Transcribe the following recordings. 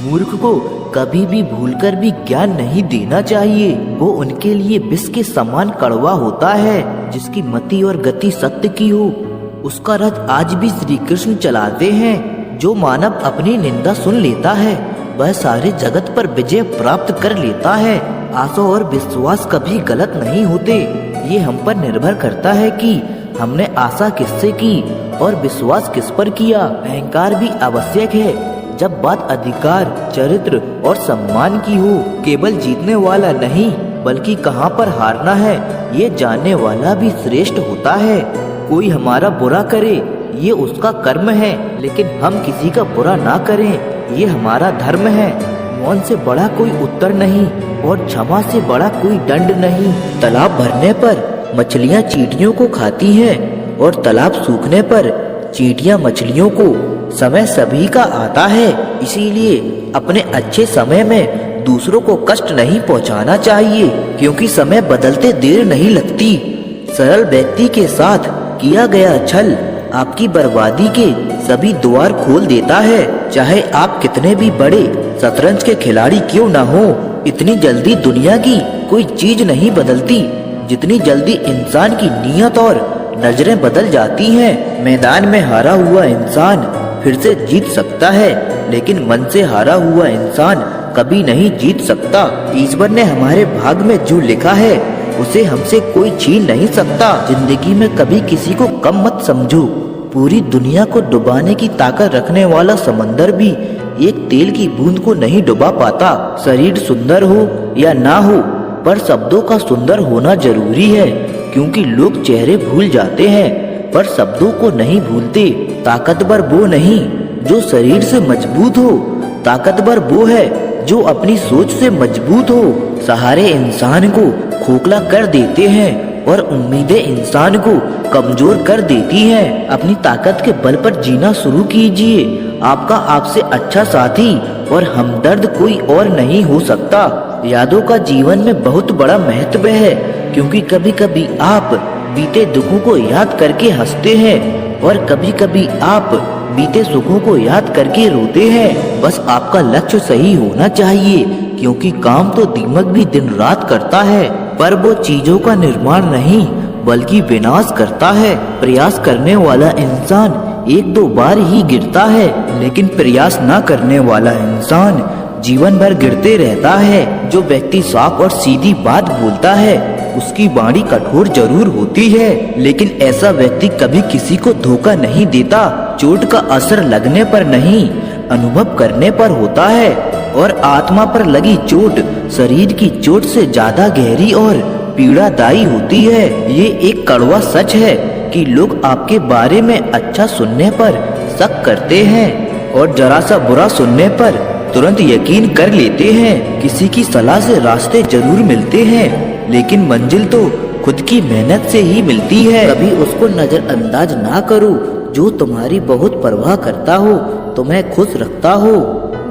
मूर्ख को कभी भी भूलकर भी ज्ञान नहीं देना चाहिए। वो उनके लिए विष के समान कड़वा होता है। जिसकी मति और गति सत्य की हो, उसका रथ आज भी श्री कृष्ण चलाते हैं। जो मानव अपनी निंदा सुन लेता है, वह सारे जगत पर विजय प्राप्त कर लेता है। आशा और विश्वास कभी गलत नहीं होते। ये हम पर निर्भर करता है कि हमने आशा किससे की और विश्वास किस पर किया। अहंकार भी आवश्यक है जब बात अधिकार, चरित्र और सम्मान की हो। केवल जीतने वाला नहीं, बल्कि कहाँ पर हारना है ये जानने वाला भी श्रेष्ठ होता है। कोई हमारा बुरा करे, ये उसका कर्म है, लेकिन हम किसी का बुरा ना करें, ये हमारा धर्म है। मौन से बड़ा कोई उत्तर नहीं और क्षमा से बड़ा कोई दंड नहीं। तालाब भरने पर मछलियाँ चींटियों को खाती हैं और तालाब सूखने पर चींटियाँ मछलियों को। समय सभी का आता है, इसीलिए अपने अच्छे समय में दूसरों को कष्ट नहीं पहुंचाना चाहिए, क्योंकि समय बदलते देर नहीं लगती। सरल व्यक्ति के साथ किया गया छल आपकी बर्बादी के सभी द्वार खोल देता है। चाहे आप कितने भी बड़े शतरंज के खिलाड़ी क्यों ना हो, इतनी जल्दी दुनिया की कोई चीज नहीं बदलती जितनी जल्दी इंसान की नीयत और नजरें बदल जाती हैं। मैदान में हारा हुआ इंसान फिर से जीत सकता है, लेकिन मन से हारा हुआ इंसान कभी नहीं जीत सकता। ईश्वर ने हमारे भाग में जो लिखा है उसे हमसे कोई छीन नहीं सकता। जिंदगी में कभी किसी को कम मत समझो। पूरी दुनिया को डुबाने की ताकत रखने वाला समंदर भी एक तेल की बूंद को नहीं डुबा पाता। शरीर सुंदर हो या ना हो, पर शब्दों का सुंदर होना जरूरी है, क्योंकि लोग चेहरे भूल जाते हैं पर शब्दों को नहीं भूलते। ताकतवर वो नहीं जो शरीर से मजबूत हो, ताकतवर वो है जो अपनी सोच से मजबूत हो। सहारे इंसान को खोखला कर देते हैं और उम्मीदें इंसान को कमजोर कर देती हैं। अपनी ताकत के बल पर जीना शुरू कीजिए। आपका आपसे अच्छा साथी और हमदर्द कोई और नहीं हो सकता। यादों का जीवन में बहुत बड़ा महत्व है, क्योंकि कभी कभी आप बीते दुखों को याद करके हंसते हैं और कभी कभी आप बीते सुखों को याद करके रोते हैं। बस आपका लक्ष्य सही होना चाहिए, क्योंकि काम तो दीमक भी दिन रात करता है, पर वो चीजों का निर्माण नहीं बल्कि विनाश करता है। प्रयास करने वाला इंसान एक दो बार ही गिरता है, लेकिन प्रयास न करने वाला इंसान जीवन भर गिरते रहता है। जो व्यक्ति साफ और सीधी बात बोलता है उसकी वाणी कठोर जरूर होती है, लेकिन ऐसा व्यक्ति कभी किसी को धोखा नहीं देता। चोट का असर लगने पर नहीं, अनुभव करने पर होता है, और आत्मा पर लगी चोट शरीर की चोट से ज्यादा गहरी और पीड़ादायी होती है। ये एक कड़वा सच है कि लोग आपके बारे में अच्छा सुनने पर शक करते हैं और जरा सा बुरा सुनने पर तुरंत यकीन कर लेते हैं। किसी की सलाह से रास्ते जरूर मिलते हैं, लेकिन मंजिल तो खुद की मेहनत से ही मिलती है। कभी उसको नजरअंदाज ना करो जो तुम्हारी बहुत परवाह करता हो, तुम्हें खुश रखता हो,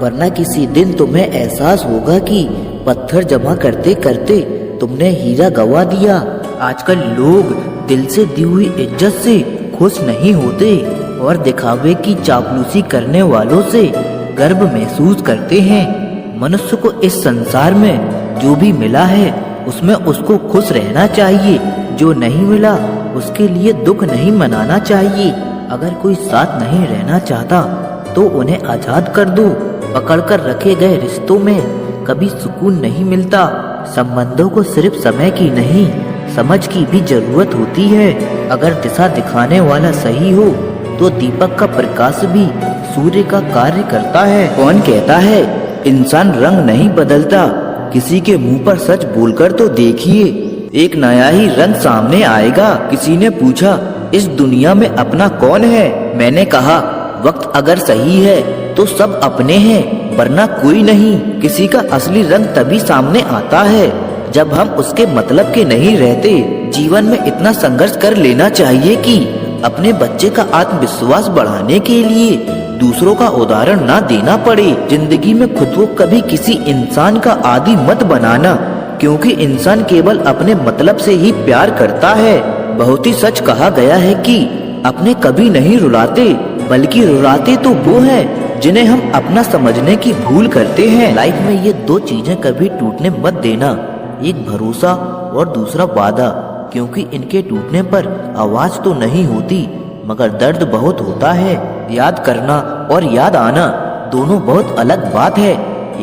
वरना किसी दिन तुम्हें एहसास होगा कि पत्थर जमा करते करते तुमने हीरा गवा दिया। आजकल लोग दिल से दी हुई इज्जत से खुश नहीं होते और दिखावे की चापलूसी करने वालों से गर्व महसूस करते हैं। मनुष्य को इस संसार में जो भी मिला है उसमें उसको खुश रहना चाहिए। जो नहीं मिला उसके लिए दुख नहीं मनाना चाहिए। अगर कोई साथ नहीं रहना चाहता तो उन्हें आजाद कर दो। पकड़कर रखे गए रिश्तों में कभी सुकून नहीं मिलता। संबंधों को सिर्फ समय की नहीं, समझ की भी जरूरत होती है। अगर दिशा दिखाने वाला सही हो तो दीपक का प्रकाश भी सूर्य का कार्य करता है। कौन कहता है इंसान रंग नहीं बदलता? किसी के मुंह पर सच बोलकर तो देखिए, एक नया ही रंग सामने आएगा। किसी ने पूछा इस दुनिया में अपना कौन है? मैंने कहा वक्त अगर सही है तो सब अपने हैं, वरना कोई नहीं। किसी का असली रंग तभी सामने आता है जब हम उसके मतलब के नहीं रहते। जीवन में इतना संघर्ष कर लेना चाहिए कि अपने बच्चे का आत्मविश्वास बढ़ाने के लिए दूसरों का उदाहरण ना देना पड़े। जिंदगी में खुद को कभी किसी इंसान का आदी मत बनाना, क्योंकि इंसान केवल अपने मतलब से ही प्यार करता है। बहुत ही सच कहा गया है कि अपने कभी नहीं रुलाते, बल्कि रुलाते तो वो है जिन्हें हम अपना समझने की भूल करते हैं। लाइफ में ये दो चीजें कभी टूटने मत देना, एक भरोसा और दूसरा वादा, क्योंकि इनके टूटने पर आवाज तो नहीं होती मगर दर्द बहुत होता है। याद करना और याद आना दोनों बहुत अलग बात है।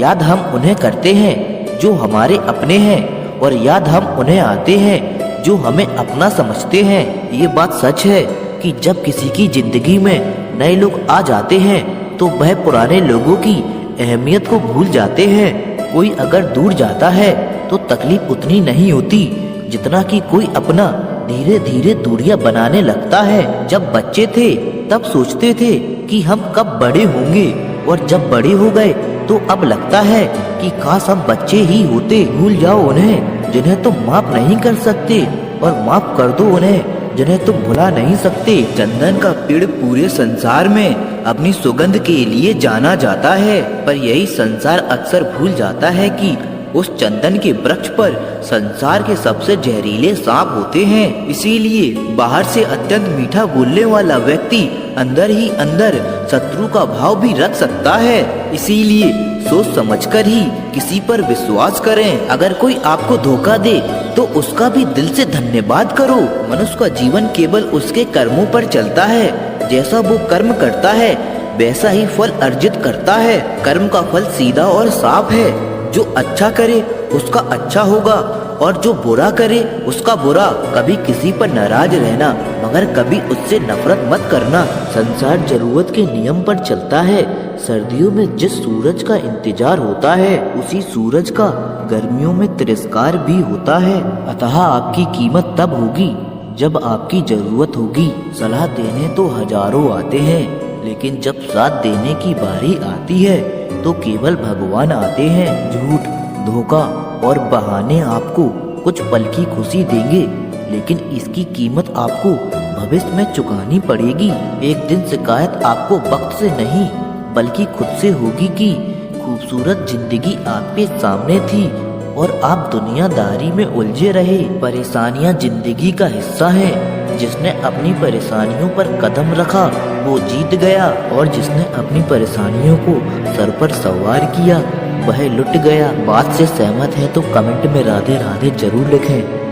याद हम उन्हें करते हैं जो हमारे अपने हैं और याद हम उन्हें आते हैं जो हमें अपना समझते हैं। ये बात सच है कि जब किसी की जिंदगी में नए लोग आ जाते हैं तो वह पुराने लोगों की अहमियत को भूल जाते हैं। कोई अगर दूर जाता है तो तकलीफ उतनी नहीं होती जितना कि कोई अपना धीरे धीरे दूरियां बनाने लगता है। जब बच्चे थे तब सोचते थे कि हम कब बड़े होंगे, और जब बड़े हो गए तो अब लगता है कि काश हम बच्चे ही होते। भूल जाओ उन्हें जिन्हें तुम माफ नहीं कर सकते, और माफ कर दो उन्हें जिन्हें तुम भुला नहीं सकते। चंदन का पेड़ पूरे संसार में अपनी सुगंध के लिए जाना जाता है, पर यही संसार अक्सर भूल जाता है कि उस चंदन के वृक्ष पर संसार के सबसे जहरीले सांप होते हैं। इसीलिए बाहर से अत्यंत मीठा बोलने वाला व्यक्ति अंदर ही अंदर शत्रु का भाव भी रख सकता है। इसीलिए सोच समझकर ही किसी पर विश्वास करें। अगर कोई आपको धोखा दे तो उसका भी दिल से धन्यवाद करो। मनुष्य का जीवन केवल उसके कर्मों पर चलता है। जैसा वो कर्म करता है वैसा ही फल अर्जित करता है। कर्म का फल सीधा और साफ है। जो अच्छा करे उसका अच्छा होगा और जो बुरा करे उसका बुरा। कभी किसी पर नाराज रहना मगर कभी उससे नफरत मत करना। संसार जरूरत के नियम पर चलता है। सर्दियों में जिस सूरज का इंतजार होता है उसी सूरज का गर्मियों में तिरस्कार भी होता है। अतः आपकी कीमत तब होगी जब आपकी जरूरत होगी। सलाह देने तो हजारों आते हैं, लेकिन जब साथ देने की बारी आती है तो केवल भगवान आते हैं। झूठ, धोखा और बहाने आपको कुछ पल की खुशी देंगे, लेकिन इसकी कीमत आपको भविष्य में चुकानी पड़ेगी। एक दिन शिकायत आपको वक्त से नहीं बल्कि खुद से होगी कि खूबसूरत जिंदगी आपके सामने थी और आप दुनियादारी में उलझे रहे। परेशानियां जिंदगी का हिस्सा हैं। जिसने अपनी परेशानियों पर कदम रखा वो जीत गया, और जिसने अपनी परेशानियों को सर पर सवार किया वह लुट गया। बात से सहमत है तो कमेंट में राधे राधे जरूर लिखें।